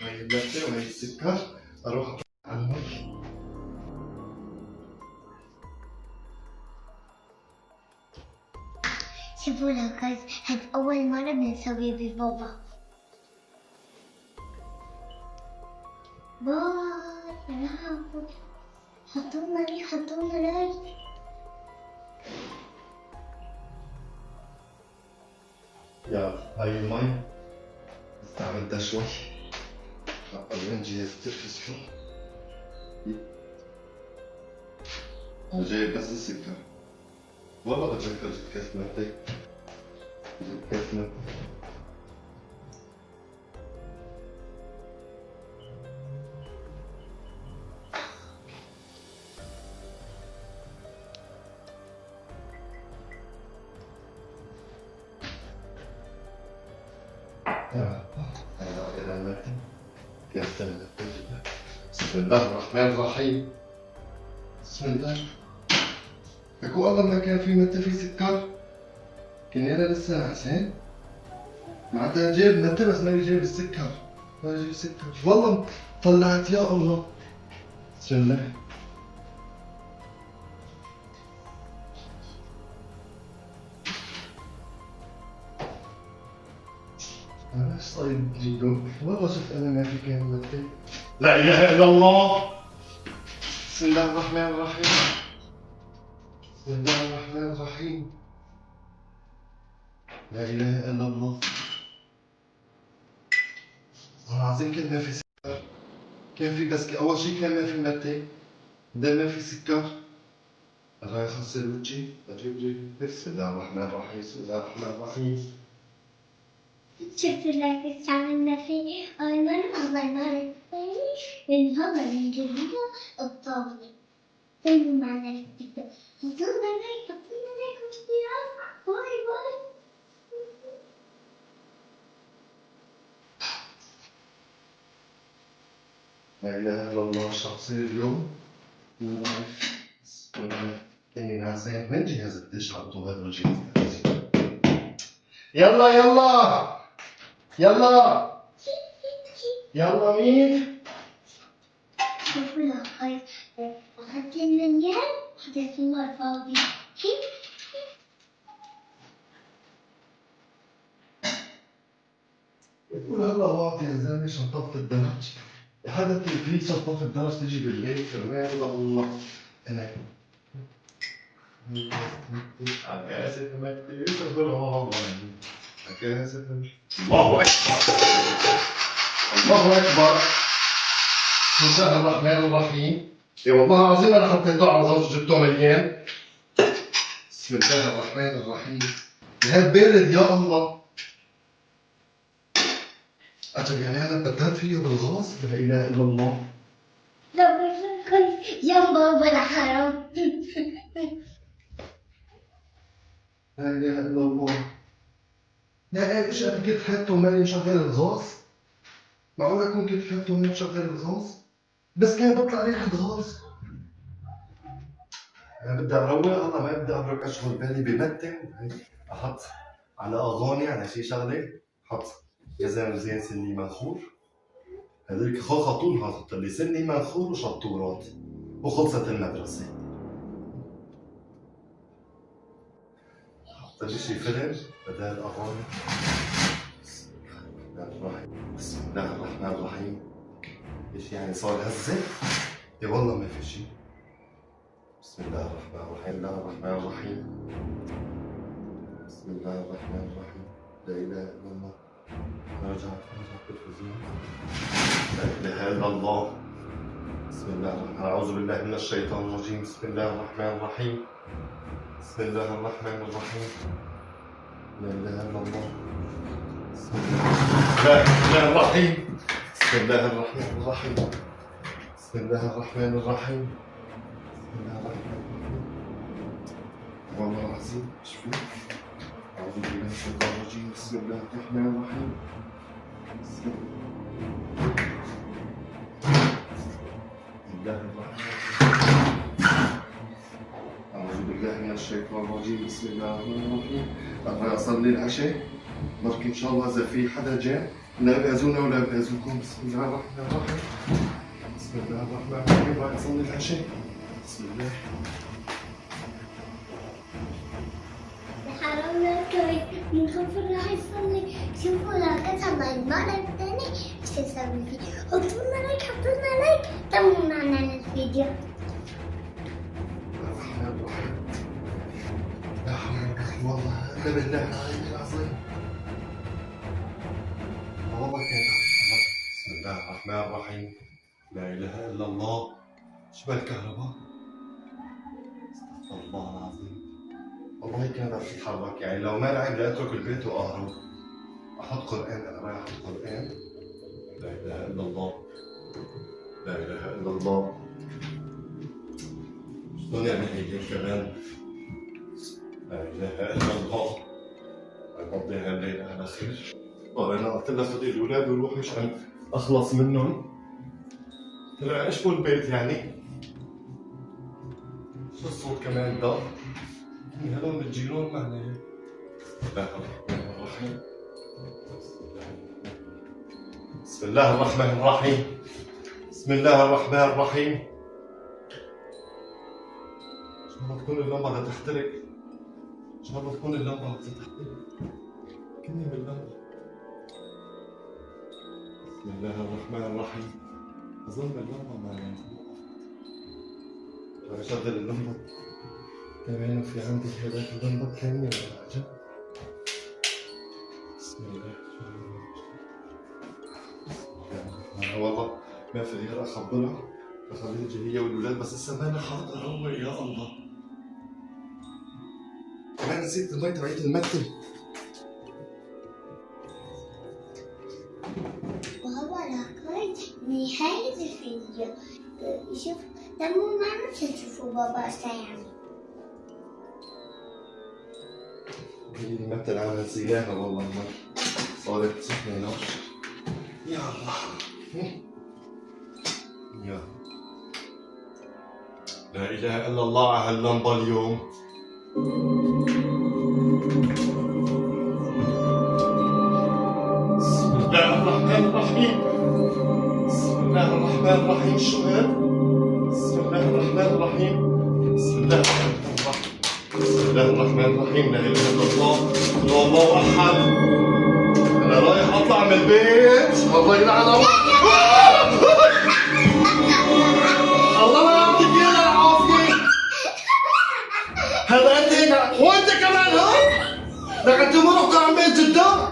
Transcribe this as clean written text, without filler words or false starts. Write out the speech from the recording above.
هاي اللاتيه وهي السكر. اروح على المي. شوفوا لك هاد أول مرة بنسوي ببابا. باي يا لهوي، حطولنا ليه حطولنا ليه؟ يا هاي المي استعملتها شوي. بعدين جهزت التلفزيون. جايب بس السكر. والله بتذكر جبت كاس ماتي. جبت كاس ماتي. بسم الله الرحمن الرحيم. بسم الله. لك والله ما كان في متى في سكر. كنا انا لسه نعسان. معناتها جايب متى بس ماني جايب السكر. ما جايب سكر. والله طلعت يا الله. بسم الله. أنا إيش طيب جيدو؟ والله شفت أنا ما في كان متى. لا إله إلا الله. بسم الله الرحمن الرحيم. بسم الله الرحمن الرحيم. لا إله إلا الله. والله العظيم كان ما في سكر. كان في بس أول شي كان ما في متى. بعدين ما في سكر. راح أغسل وجهي. أجيب بسم الله الرحمن الرحيم. بسم الله الرحمن الرحيم. شفت لك استعملنا فيه أول مرة. الله يبارك فيك. الهضر من جديدة الطاولة. فين معنا السكر؟ حطولنا ليه حطولنا ليه كتير. باي باي. لا إله إلا الله. شخصي اليوم ما بعرف. إني نعسان. وين جهاز الدش؟ حطوه هذا الجهاز. يلا يلا يلا يلا مين؟ شوفوا لك هاي أخذت المنجل حطيت الماء فاضي. يقول هلا واطي يا زلمه شطفت الدرج. حدا في شطفت الدرج تجي بالليل كرمال الله. انا عكاسة مكتي سفرها عكاسة الله أكبر. الله أكبر. بسم الله الرحمن الرحيم. اي والله العظيم انا حطيته على زوج جبته مليان. بسم الله الرحمن الرحيم. هاد بارد يا الله. أجل يعني أنا بدأت فيه بالغاز. لا إله إلا الله. لو كنت يا بابا الحرام. لا إله إلا الله. لا إيش أنا كنت حاطه ماني مشغل الغاز؟ معقول أكون كنت حاطه ماني مشغل الغاز؟ بس كان بطلع ريحة غاز. أنا بدي أروق. الله ما بدي أبرك أشغل بالي بمتن. أحط على أغاني على شي شغلة. حط يا زلمة زين سني منخور. هذيك خطول حاطط لي سني منخور وشطورات وخلصت المدرسة. حط لي شي فيلم بدل الأغاني. بسم الله الرحمن الرحيم. ايش يعني صار هزة؟ اي والله ما في شي. بسم الله الرحمن الرحيم. بسم الله الرحمن الرحيم. بسم الله الرحمن الرحيم. لا إله إلا الله. رجع التلفزيون. لا إله إلا الله. بسم الله الرحمن. أعوذ بالله من الشيطان الرجيم. بسم الله الرحمن الرحيم. بسم الله الرحمن الرحيم. لا إله إلا الله. بسم الله الرحمن الرحيم. بسم الله الرحمن الرحيم. بسم الله الرحمن الرحيم. بسم الله الرحمن الرحيم. والله العظيم ايش في؟ أعوذ بالله من الشيطان الرجيم. بسم الله الرحمن الرحيم. بسم الله الرحمن الرحيم. أعوذ بالله من الشيطان الرجيم. بسم الله الرحمن الرحيم. أبغى أصلي العشاء. بركي إن شاء الله إذا في حدا جاء لا بيعزونا ولا بيعزوكم. بسم الله الرحمن الرحيم. بسم الله الرحمن الرحيم. رايح أصلي العشاء. بسم الله. حرام كويس من خوف راح يصلي. شوفوا لو كتب المرة الثانية ايش تسوي فيه. حطوا لنا لايك، حطوا لنا لايك، تموا معنا الفيديو. الرحمن الرحيم. لا حول ولا قوة والله إلا بالله العلي العظيم. والله كانت بسم الله الرحمن الرحيم. لا إله إلا الله. شبه الكهرباء. استغفر الله العظيم. والله كانت تتحرك، يعني لو ما لعب لأترك البيت وأهرب. أحط قرآن، أنا رايح أحط قرآن. لا إله إلا الله. لا إله إلا الله. شلون يعني هيك كمان؟ لا إله إلا الله. أقضي هالليلة على خير. أنا قلت لها خذي الأولاد وروحي عشان أخلص منهم. طلع إيش بو البيت يعني؟ شو الصوت كمان ده؟ هذول الجيران معنا هيك. بسم الله الرحمن الرحيم. بسم الله الرحمن الرحيم. بسم الله الرحمن الرحيم. إن شاء الله تكون اللمبة بدها تحترق. إن شاء الله تكون اللمبة بدها تحترق. كني باللمبة. بسم الله الرحمن الرحيم. أظن اللمبة معنا. أشغل اللمبة. كمان في عندي هذاك اللمبة الثانية ولا عجب. بسم الله. أنا والله ما في غير أخبرها بخليها تجي هي والولاد، بس هسه ماني حاط أروق يا الله. كمان نسيت المي تبعت المكتب. وهو لغاية نهاية الفيديو شوف تموا معنا عشان تشوفوا بابا ايش يعمل. هي المكتب عامل زياها والله المي صارت سخنة نار. يا الله. يا لا إله إلا الله على هاللمبة اليوم. بسم الله الرحمن الرحيم. بسم الله الرحمن الرحيم. شو هاد؟ بسم الله الرحمن الرحيم. بسم الله الرحمن الرحيم. بسم الله الرحمن الرحيم. لا إله إلا الله. قل هو الله أحد. أنا رايح أطلع من البيت. الله يلعن الله. الله ما يعطيك إياها العافية. هذا أنت هيك وأنت كمان ها؟ لك أنت ما رحت عن بيت جدة؟